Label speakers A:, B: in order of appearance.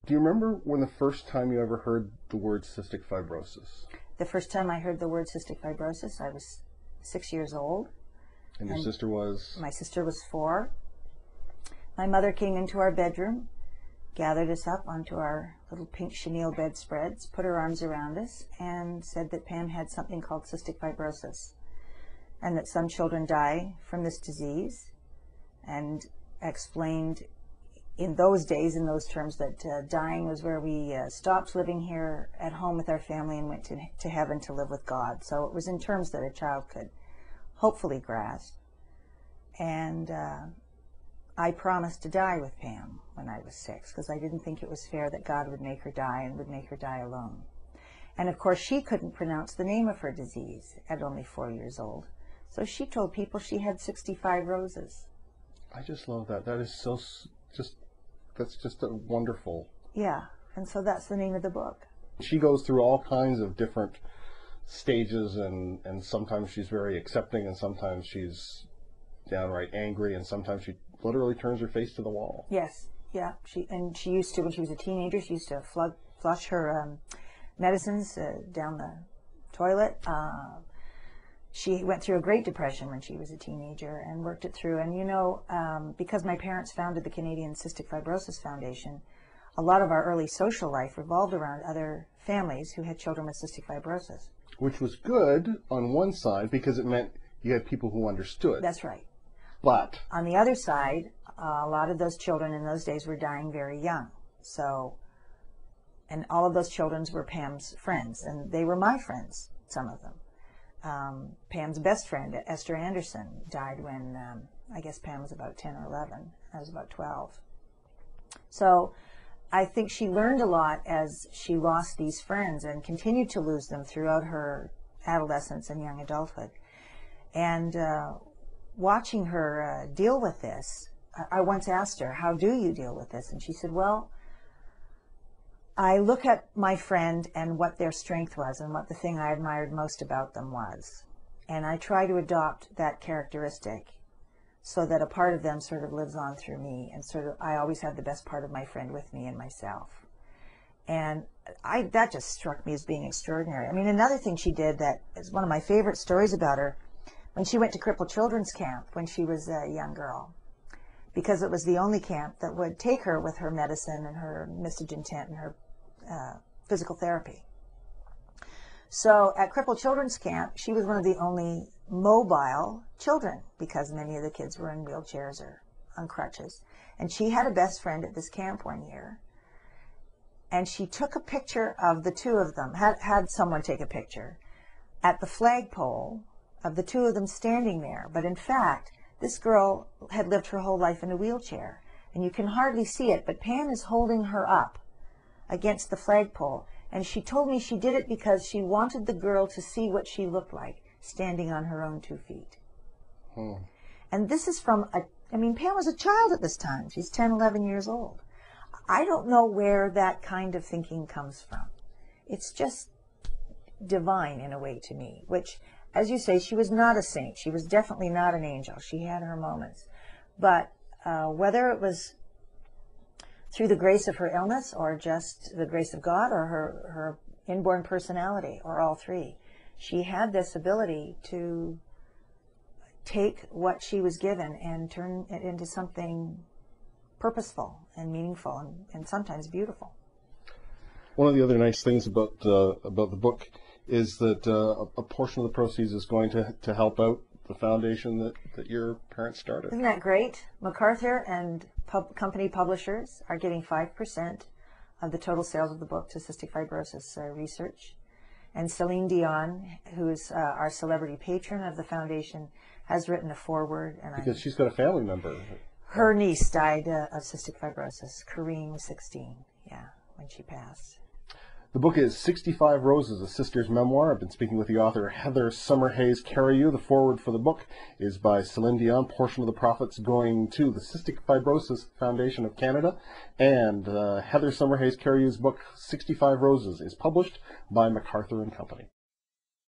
A: Do you remember when the first time you ever heard the word cystic fibrosis?
B: The first time I heard the word cystic fibrosis, I was 6 years old.
A: And your sister was?
B: My sister was 4. My mother came into our bedroom, gathered us up onto our little pink chenille bedspreads, put her arms around us, and said that Pam had something called cystic fibrosis, and that some children die from this disease, and explained in those days, in those terms, that dying was where we stopped living here at home with our family and went to heaven to live with God. So it was in terms that a child could hopefully grasp. And I promised to die with Pam when I was 6, because I didn't think it was fair that God would make her die and would make her die alone. And of course she couldn't pronounce the name of her disease at only 4 years old. So she told people she had 65 roses.
A: I just love that. That is so, that's just a wonderful.
B: Yeah, and so that's the name of the book.
A: She goes through all kinds of different stages, and sometimes she's very accepting, and sometimes she's downright angry, and sometimes she literally turns her face to the wall.
B: Yes, yeah. She used to, when she was a teenager, she used to flush her medicines down the toilet. She went through a Great Depression when she was a teenager and worked it through. And you know, because my parents founded the Canadian Cystic Fibrosis Foundation, a lot of our early social life revolved around other families who had children with cystic fibrosis.
A: Which was good on one side, because it meant you had people who understood.
B: That's right.
A: But
B: on the other side, a lot of those children in those days were dying very young. So, and all of those children were Pam's friends, and they were my friends, some of them. Pam's best friend, Esther Anderson, died when I guess Pam was about 10 or 11. I was about 12. So I think she learned a lot as she lost these friends and continued to lose them throughout her adolescence and young adulthood. And watching her deal with this, I once asked her, how do you deal with this? And she said, well, I look at my friend and what their strength was and what the thing I admired most about them was. And I try to adopt that characteristic so that a part of them sort of lives on through me, and sort of I always have the best part of my friend with me and myself. And that just struck me as being extraordinary. I mean, another thing she did that is one of my favorite stories about her, when she went to Crippled Children's Camp when she was a young girl, because it was the only camp that would take her with her medicine and her Mystogen tent and her physical therapy. So at Crippled Children's Camp, she was one of the only mobile children, because many of the kids were in wheelchairs or on crutches. And she had a best friend at this camp one year, and she took a picture of the two of them, had someone take a picture at the flagpole of the two of them standing there. But in fact, this girl had lived her whole life in a wheelchair, and you can hardly see it, but Pam is holding her up against the flagpole. And she told me she did it because she wanted the girl to see what she looked like standing on her own 2 feet. And this is from I mean, Pam was a child at this time. She's 10, 11 years old. I don't know where that kind of thinking comes from. It's just divine in a way to me, which, as you say, she was not a saint. She was definitely not an angel. She had her moments. But whether it was through the grace of her illness, or just the grace of God, or her inborn personality, or all three, she had this ability to take what she was given and turn it into something purposeful and meaningful and sometimes beautiful.
A: One of the other nice things about the book is that a portion of the proceeds is going to help out the foundation that your parents started.
B: Isn't that great? McArthur and company publishers are giving 5% of the total sales of the book to cystic fibrosis research. And Celine Dion, who is our celebrity patron of the foundation, has written a foreword. And because
A: she's got a family member.
B: Her niece died of cystic fibrosis. Corinne was 16, when she passed.
A: The book is 65 Roses, a sister's memoir. I've been speaking with the author Heather Summerhayes Cariou. The foreword for the book is by Celine Dion. Portion of the profits going to the Cystic Fibrosis Foundation of Canada. And Heather Summerhayes Cariou's book, 65 Roses, is published by McArthur and Company.